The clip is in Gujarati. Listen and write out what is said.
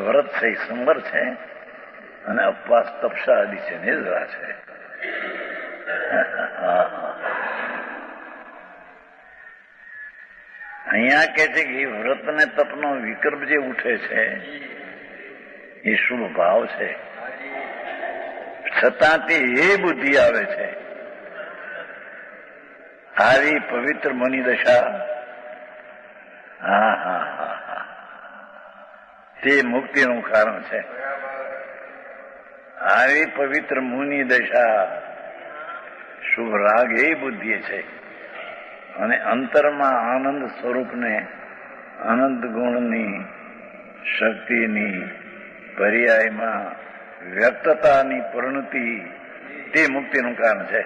વ્રત છે, સંવર છે, અને ઉપવાસ તપશાદી છે, નિદ્રા છે. અહીંયા કે છે કે વ્રત ને તપનો વિકલ્પ જે ઉઠે છે એ શુભ ભાવ છે, છતાં તે એ બુદ્ધિ આવે છે. આવી પવિત્ર મની દશા, તે મુક્તિનું કારણ છે. આવી પવિત્ર મુનિ દશા, શુભ રાગ એ બુદ્ધિ છે, અને અંતરમાં આનંદ સ્વરૂપને અનંત ગુણની શક્તિની પર્યાયમાં વ્યક્તતાની પરિણતિ, તે મુક્તિનું કારણ છે.